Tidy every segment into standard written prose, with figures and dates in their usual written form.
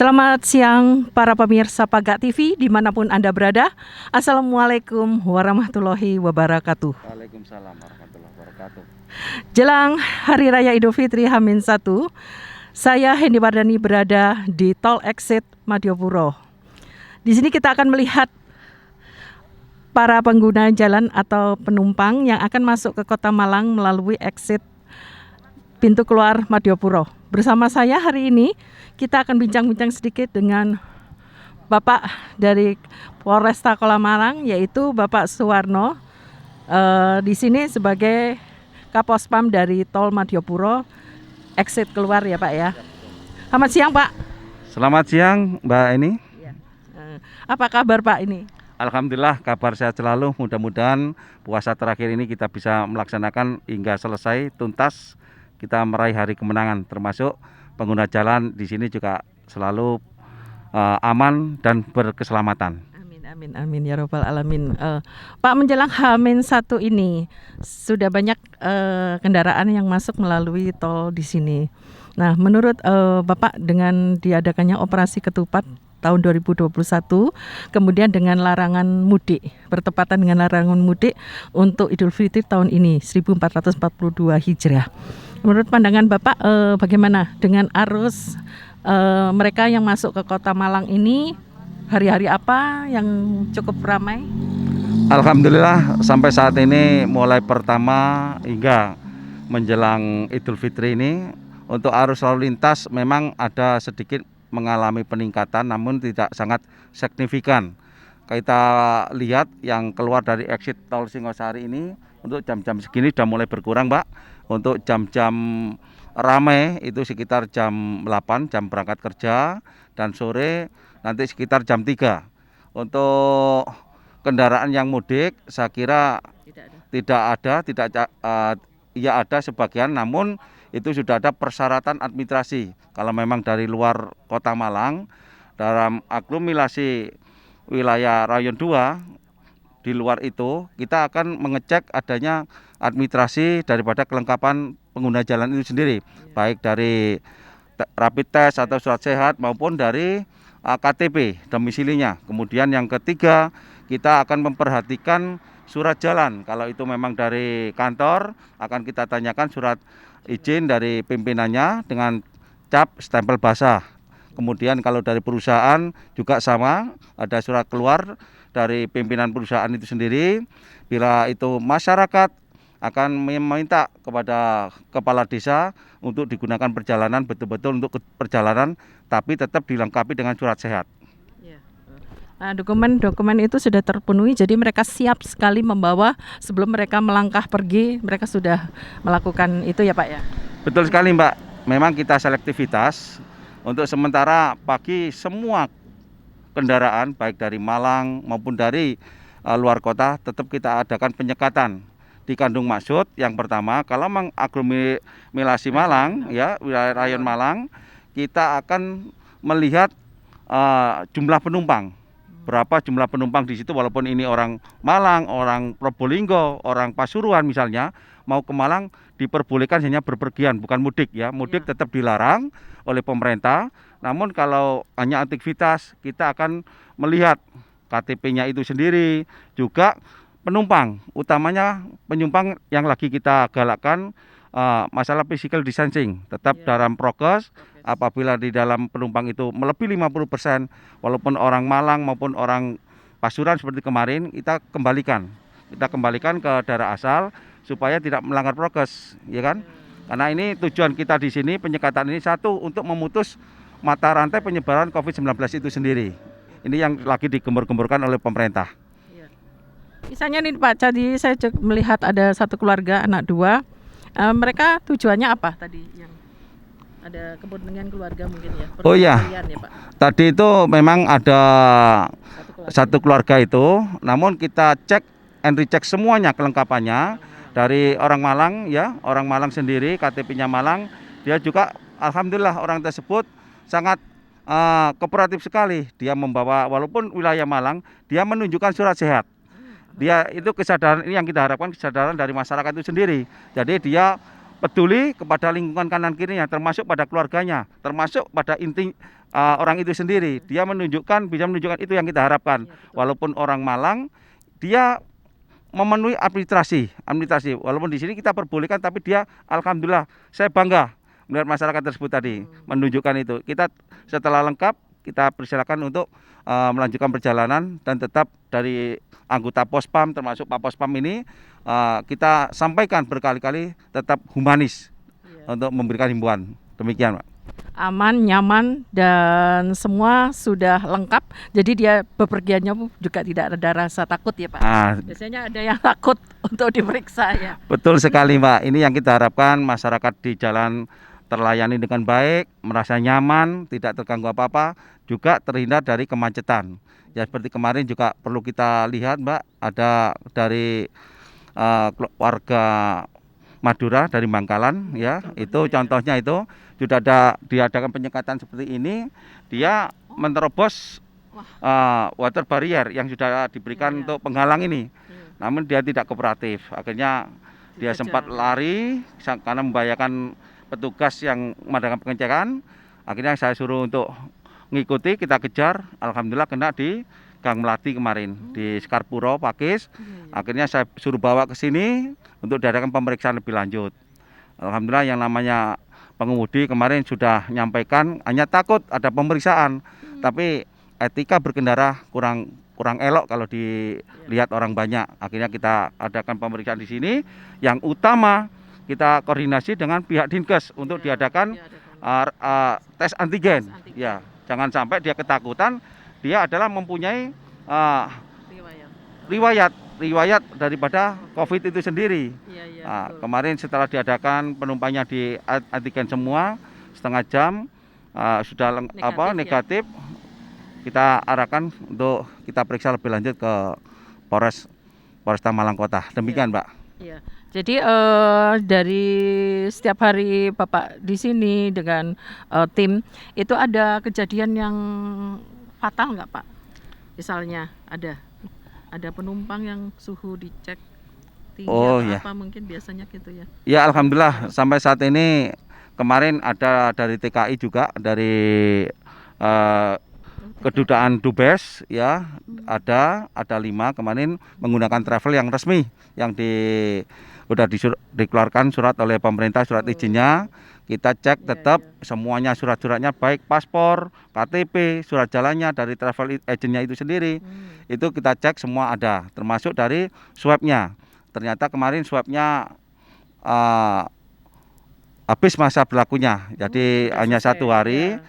Selamat siang para pemirsa Pagak TV dimanapun Anda berada. Assalamualaikum warahmatullahi wabarakatuh. Waalaikumsalam warahmatullahi wabarakatuh. Jelang Hari Raya Idul Fitri H-1, saya Hendy Wardani berada di Tol Exit Madiopuro. Di sini kita akan melihat para pengguna jalan atau penumpang yang akan masuk ke Kota Malang melalui exit pintu keluar Madiopuro. Bersama saya hari ini kita akan bincang-bincang sedikit dengan Bapak dari Polresta Kota Malang, yaitu Bapak Suwarno. Di sini sebagai Kapospam dari Tol Madiopuro, exit keluar ya Pak ya. Selamat siang Pak. Selamat siang Mbak Eni. Apa kabar Pak ini? Alhamdulillah kabar sehat selalu. Mudah-mudahan puasa terakhir ini kita bisa melaksanakan hingga selesai tuntas. Kita meraih hari kemenangan, termasuk pengguna jalan di sini juga selalu aman dan berkeselamatan. Amin ya robbal alamin. Pak, menjelang H-1 ini sudah banyak kendaraan yang masuk melalui tol di sini. Nah, menurut Bapak, dengan diadakannya operasi ketupat tahun 2021, kemudian dengan larangan mudik, bertepatan dengan larangan mudik untuk Idul Fitri tahun ini 1442 Hijriah. Menurut pandangan Bapak, bagaimana dengan arus mereka yang masuk ke Kota Malang ini? Hari-hari apa yang cukup ramai? Alhamdulillah sampai saat ini mulai pertama hingga menjelang Idul Fitri ini untuk arus lalu lintas memang ada sedikit mengalami peningkatan, namun tidak sangat signifikan. Kita lihat yang keluar dari exit tol Singosari ini untuk jam-jam segini sudah mulai berkurang, Mbak. Untuk jam-jam ramai itu sekitar jam 8 jam berangkat kerja, dan sore nanti sekitar jam 3. Untuk kendaraan yang mudik saya kira ya ada sebagian, namun itu sudah ada persyaratan administrasi. Kalau memang dari luar Kota Malang dalam aglomerasi wilayah Rayon 2, di luar itu kita akan mengecek adanya administrasi daripada kelengkapan pengguna jalan itu sendiri, baik dari rapid test atau surat sehat maupun dari KTP domisilinya. Kemudian yang ketiga, kita akan memperhatikan surat jalan. Kalau itu memang dari kantor, akan kita tanyakan surat izin dari pimpinannya dengan cap stempel basah. Kemudian kalau dari perusahaan juga sama, ada surat keluar dari pimpinan perusahaan itu sendiri. Bila itu masyarakat akan meminta kepada kepala desa untuk digunakan perjalanan, betul-betul untuk perjalanan, tapi tetap dilengkapi dengan surat sehat. Nah, dokumen itu sudah terpenuhi, jadi mereka siap sekali membawa sebelum mereka melangkah pergi, mereka sudah melakukan itu ya Pak ya? Betul sekali Mbak, memang kita selektivitas. Untuk sementara pagi semua kendaraan baik dari Malang maupun dari luar kota tetap kita adakan penyekatan di Kandung Maksud. Yang pertama, kalau mengaglomerasi Malang ya, wilayah Rayon Malang, kita akan melihat jumlah penumpang. Berapa jumlah penumpang di situ, walaupun ini orang Malang, orang Probolinggo, orang Pasuruan misalnya, mau ke Malang diperbolehkan hanya berpergian, bukan mudik ya. Mudik tetap dilarang oleh pemerintah. Namun kalau hanya aktivitas, kita akan melihat KTP-nya itu sendiri, juga penumpang, utamanya penumpang yang lagi kita galakkan masalah physical distancing, tetap dalam prokes. Apabila di dalam penumpang itu melebihi 50%, walaupun orang Malang maupun orang Pasuruan seperti kemarin, kita kembalikan ke daerah asal supaya tidak melanggar prokes, ya kan? Karena ini tujuan kita di sini, penyekatan ini satu untuk memutus mata rantai penyebaran COVID-19 itu sendiri. Ini yang lagi digembur-gemburkan oleh pemerintah. Misalnya nih Pak, tadi saya melihat ada satu keluarga anak 2. Mereka tujuannya apa tadi? Yang ada kepentingan keluarga mungkin ya? Oh iya, ya, Pak? Tadi itu memang ada satu keluarga itu, namun kita cek and recheck semuanya kelengkapannya dari orang Malang ya, orang Malang sendiri, KTP-nya Malang. Dia juga alhamdulillah orang tersebut sangat kooperatif sekali. Dia membawa, walaupun wilayah Malang, dia menunjukkan surat sehat. Dia itu kesadaran ini yang kita harapkan, kesadaran dari masyarakat itu sendiri. Jadi dia peduli kepada lingkungan kanan kirinya, termasuk pada keluarganya, termasuk pada inti orang itu sendiri. Dia bisa menunjukkan itu yang kita harapkan. Walaupun orang Malang, dia memenuhi administrasi. Walaupun di sini kita perbolehkan, tapi dia, alhamdulillah, saya bangga melihat masyarakat tersebut tadi menunjukkan itu. Kita setelah lengkap, kita persilakan untuk melanjutkan perjalanan, dan tetap dari anggota Pospam termasuk Pak Pospam ini kita sampaikan berkali-kali tetap humanis untuk memberikan himbauan. Demikian, Pak. Aman, nyaman, dan semua sudah lengkap. Jadi dia bepergiannya juga tidak ada rasa takut ya, Pak. Biasanya ada yang takut untuk diperiksa ya. Betul sekali, Mbak. Ini yang kita harapkan, masyarakat di jalan terlayani dengan baik, merasa nyaman, tidak terganggu apa-apa, juga terhindar dari kemacetan. Ya seperti kemarin juga perlu kita lihat, Mbak, ada dari warga Madura dari Bangkalan ya, itu contohnya itu sudah diadakan penyekatan seperti ini, dia menerobos water barrier yang sudah diberikan untuk penghalang ini. Namun dia tidak kooperatif, akhirnya dia sempat lari karena membahayakan petugas yang mengadakan pengecekan. Akhirnya saya suruh untuk ngikuti, kita kejar, alhamdulillah kena di Gang Melati kemarin di Sekarpuro Pakis. Akhirnya saya suruh bawa ke sini untuk diadakan pemeriksaan lebih lanjut. Alhamdulillah yang namanya pengemudi kemarin sudah nyampaikan hanya takut ada pemeriksaan, tapi etika berkendara kurang elok kalau dilihat orang banyak. Akhirnya kita adakan pemeriksaan di sini. Yang utama kita koordinasi dengan pihak Dinkes untuk diadakan tes antigen. Ya, jangan sampai dia ketakutan. Dia adalah mempunyai riwayat daripada COVID itu sendiri. Kemarin setelah diadakan penumpangnya di antigen semua, setengah jam sudah negatif. Kita arahkan untuk kita periksa lebih lanjut ke Polresta Malang Kota. Demikian, Mbak. Iya. Jadi dari setiap hari Bapak di sini dengan tim itu ada kejadian yang fatal nggak, Pak? Misalnya ada penumpang yang suhu dicek tinggi apa mungkin biasanya gitu ya? Ya alhamdulillah sampai saat ini, kemarin ada dari TKI juga, dari Kedutaan Dubes ya, ada 5 kemarin menggunakan travel yang resmi, yang sudah dikeluarkan surat oleh pemerintah, surat izinnya. Kita cek tetap semuanya, surat-suratnya baik paspor, KTP, surat jalannya dari travel agentnya itu sendiri. Itu kita cek semua ada, termasuk dari swabnya. Ternyata kemarin swabnya habis masa berlakunya, jadi hanya 1 hari.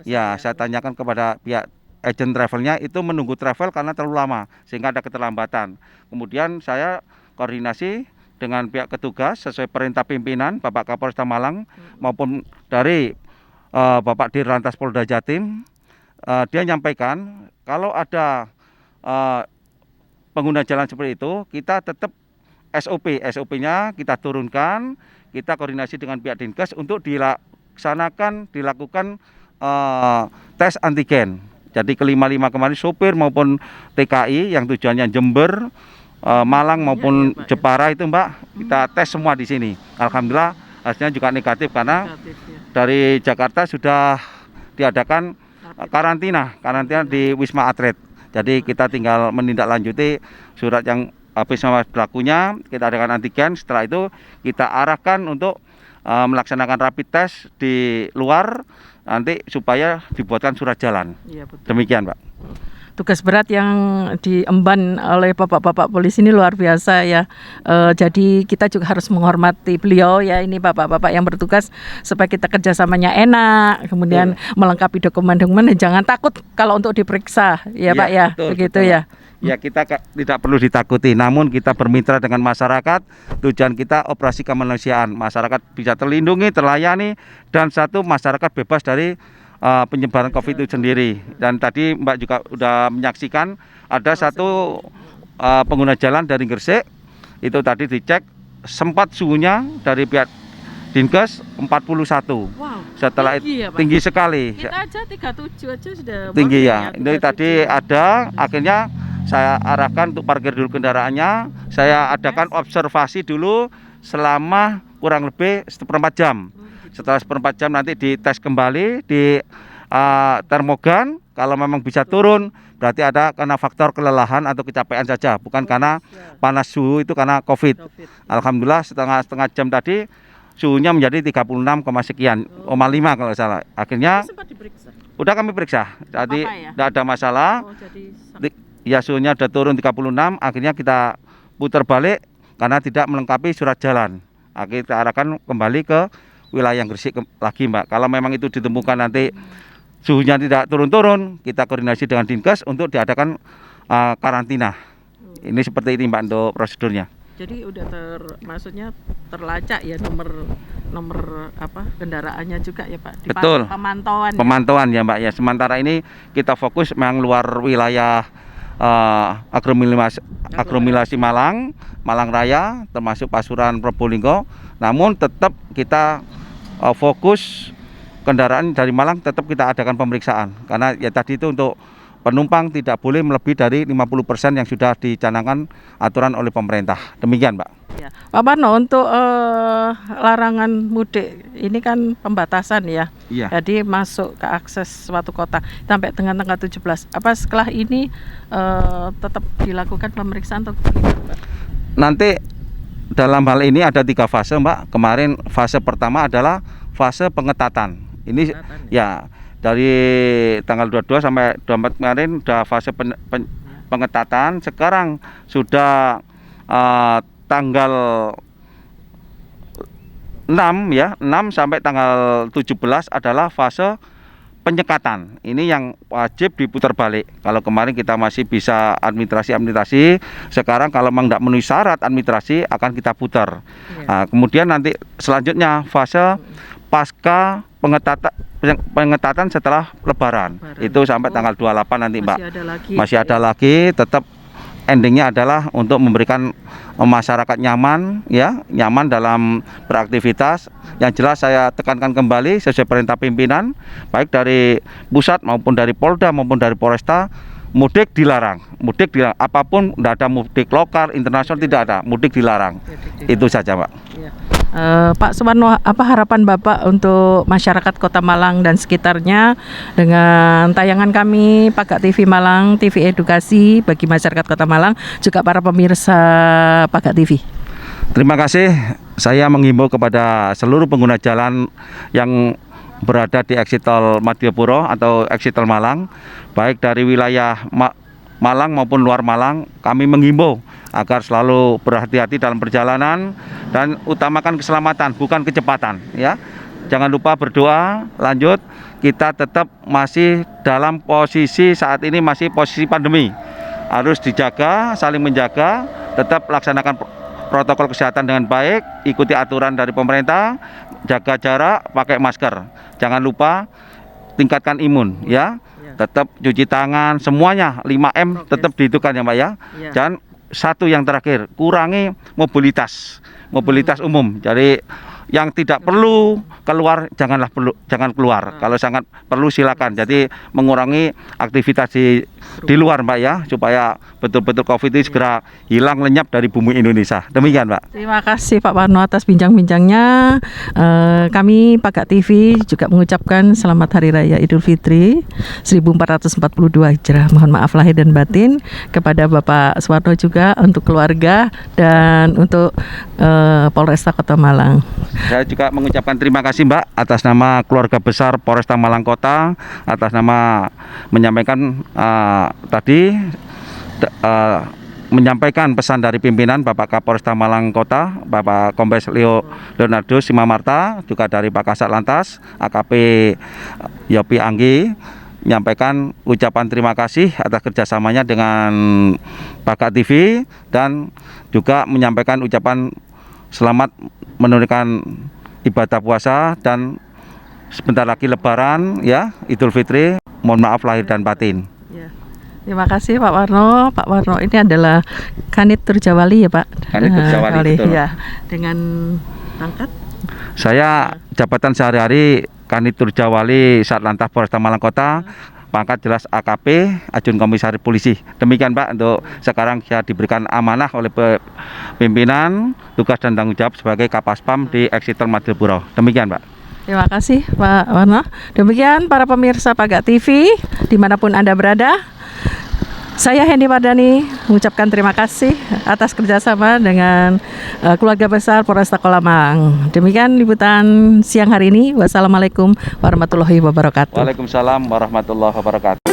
Ya, saya tanyakan kepada pihak agen travelnya, itu menunggu travel karena terlalu lama sehingga ada keterlambatan. Kemudian saya koordinasi dengan pihak petugas sesuai perintah pimpinan Bapak Kapolresta Malang maupun dari Bapak Dirlantas Polda Jatim. Dia nyampaikan kalau ada pengguna jalan seperti itu, kita tetap SOP-nya kita turunkan, kita koordinasi dengan pihak Dinkes untuk dilakukan tes antigen. Jadi ke-5 kemarin sopir maupun TKI yang tujuannya Jember, Malang maupun Jepara itu, Mbak, kita tes semua di sini. Alhamdulillah hasilnya juga negatif karena dari Jakarta sudah diadakan karantina di Wisma Atlet. Jadi kita tinggal menindaklanjuti surat yang habis masa berlakunya, kita adakan antigen. Setelah itu kita arahkan untuk melaksanakan rapid test di luar nanti supaya dibuatkan surat jalan. Iya, betul. Demikian, Pak. Tugas berat yang diemban oleh bapak-bapak polisi ini luar biasa ya. Jadi kita juga harus menghormati beliau ya, ini bapak-bapak yang bertugas supaya kita kerjasamanya enak, kemudian melengkapi dokumen-dokumen. Jangan takut kalau untuk diperiksa ya, Pak ya, begitu ya. Ya, kita tidak perlu ditakuti, namun kita bermitra dengan masyarakat. Tujuan kita operasi kemanusiaan, masyarakat bisa terlindungi, terlayani, dan satu masyarakat bebas dari penyebaran COVID itu sendiri. Dan tadi Mbak juga sudah menyaksikan ada satu pengguna jalan dari Gresik, itu tadi dicek sempat suhunya dari pihak Dinkes 41. Wow, setelah tinggi, ya, Pak? Tinggi sekali. Kita aja 37 aja sudah tinggi ya. Ini 37. tadi ada, akhirnya saya arahkan untuk parkir dulu kendaraannya. Saya adakan observasi dulu selama kurang lebih seperempat jam. Setelah seperempat jam nanti dites kembali di termogan. Kalau memang bisa turun, berarti ada karena faktor kelelahan atau kecapean saja, bukan karena panas suhu, itu karena COVID. Alhamdulillah setengah jam tadi suhunya menjadi 36, sekian, 5 kalau salah. Akhirnya udah kami periksa, jadi tidak ada masalah. Ya suhunya sudah turun 36, akhirnya kita putar balik karena tidak melengkapi surat jalan. Akhirnya kita arahkan kembali ke wilayah Gresik lagi, Mbak. Kalau memang itu ditemukan nanti suhunya tidak turun-turun, kita koordinasi dengan Dinkes untuk diadakan karantina. Ini seperti ini, Mbak, untuk prosedurnya. Jadi udah maksudnya terlacak ya nomor kendaraannya juga ya, Pak. Betul. Pemantauan ya, Mbak ya. Sementara ini kita fokus memang luar wilayah aglomerasi Malang Raya, termasuk Pasuruan, Probolinggo. Namun tetap kita fokus kendaraan dari Malang, tetap kita adakan pemeriksaan karena ya tadi itu untuk penumpang tidak boleh melebihi dari 50% yang sudah dicanangkan aturan oleh pemerintah. Demikian, Mbak. Ya. Pak Parno, untuk larangan mudik ini kan pembatasan ya. Iya. Jadi masuk ke akses suatu kota sampai dengan tanggal 17. Apa setelah ini tetap dilakukan pemeriksaan atau bagaimana, Pak? Nanti dalam hal ini ada 3 fase, Mbak. Kemarin fase pertama adalah fase pengetatan. Ini ya dari tanggal 22 sampai 24 kemarin sudah fase pengetatan. Sekarang sudah tanggal 6 ya, 6 sampai tanggal 17 adalah fase penyekatan. Ini yang wajib diputar balik. Kalau kemarin kita masih bisa administrasi, sekarang kalau memang tidak memenuhi syarat administrasi akan kita putar. Nah, kemudian nanti selanjutnya fase pasca pengetatan setelah Lebaran. Itu sampai tanggal 28 nanti, Mbak. Masih ada lagi, tetap endingnya adalah untuk memberikan masyarakat nyaman dalam beraktivitas. Yang jelas saya tekankan kembali sesuai perintah pimpinan baik dari pusat maupun dari Polda maupun dari Polresta, mudik dilarang. Apapun, tidak ada mudik lokal, internasional, tidak ada, mudik dilarang. Itu saja, Pak. Ya. Pak Suwarno, apa harapan Bapak untuk masyarakat Kota Malang dan sekitarnya dengan tayangan kami Pagat TV Malang, TV Edukasi bagi masyarakat Kota Malang, juga para pemirsa Pagat TV? Terima kasih. Saya menghimbau kepada seluruh pengguna jalan yang berada di exit tol Madiopuro atau exit tol Malang, baik dari wilayah Malang maupun luar Malang, kami menghimbau agar selalu berhati-hati dalam perjalanan dan utamakan keselamatan, bukan kecepatan ya. Jangan lupa berdoa. Lanjut, kita tetap masih dalam posisi saat ini, masih posisi pandemi. Harus dijaga, saling menjaga, tetap laksanakan protokol kesehatan dengan baik, ikuti aturan dari pemerintah, jaga jarak, pakai masker. Jangan lupa tingkatkan imun ya. Tetap cuci tangan, semuanya 5M tetap dihitungkan ya, Mbak ya. Dan satu yang terakhir, kurangi mobilitas umum. Jadi yang tidak perlu keluar jangan keluar. Kalau sangat perlu silakan. Jadi mengurangi aktivitas di luar, Mbak ya, supaya betul-betul COVID ini segera hilang lenyap dari bumi Indonesia. Demikian, Mbak. Terima kasih Pak Parno atas bincang-bincangnya. Kami Pagat TV juga mengucapkan selamat Hari Raya Idul Fitri 1442 Hijrah. Mohon maaf lahir dan batin kepada Bapak Suwarno juga, untuk keluarga dan untuk Polresta Kota Malang. Saya juga mengucapkan terima kasih, Mbak, atas nama keluarga besar Polresta Malang Kota, atas nama menyampaikan menyampaikan pesan dari pimpinan Bapak Kapolresta Malang Kota, Bapak Kombes Leonardo Simamarta, juga dari Pak Kasat Lantas AKP Yopi Anggi, menyampaikan ucapan terima kasih atas kerjasamanya dengan Pagat TV, dan juga menyampaikan ucapan selamat menunaikan ibadah puasa dan sebentar lagi Lebaran ya, Idul Fitri. Mohon maaf lahir dan batin. Ya. Terima kasih Pak Parno. Pak Parno ini adalah Kanit Turjawali ya, Pak? Kanit Turjawali, betul. Ya. Dengan pangkat? Saya jabatan sehari-hari Kanit Turjawali Satlantas Polresta Malang Kota. pangkat jelas AKP, Ajun Komisaris Polisi. Demikian Pak, untuk sekarang saya diberikan amanah oleh pimpinan tugas dan tanggung jawab sebagai Kapaspam di Eksiter Madiopuro. Demikian Pak. Terima kasih Pak Warno. Demikian para pemirsa Paga TV dimanapun Anda berada. Saya Hendy Mardani mengucapkan terima kasih atas kerjasama dengan keluarga besar Polresta Kolamang. Demikian liputan siang hari ini. Wassalamualaikum warahmatullahi wabarakatuh. Waalaikumsalam warahmatullahi wabarakatuh.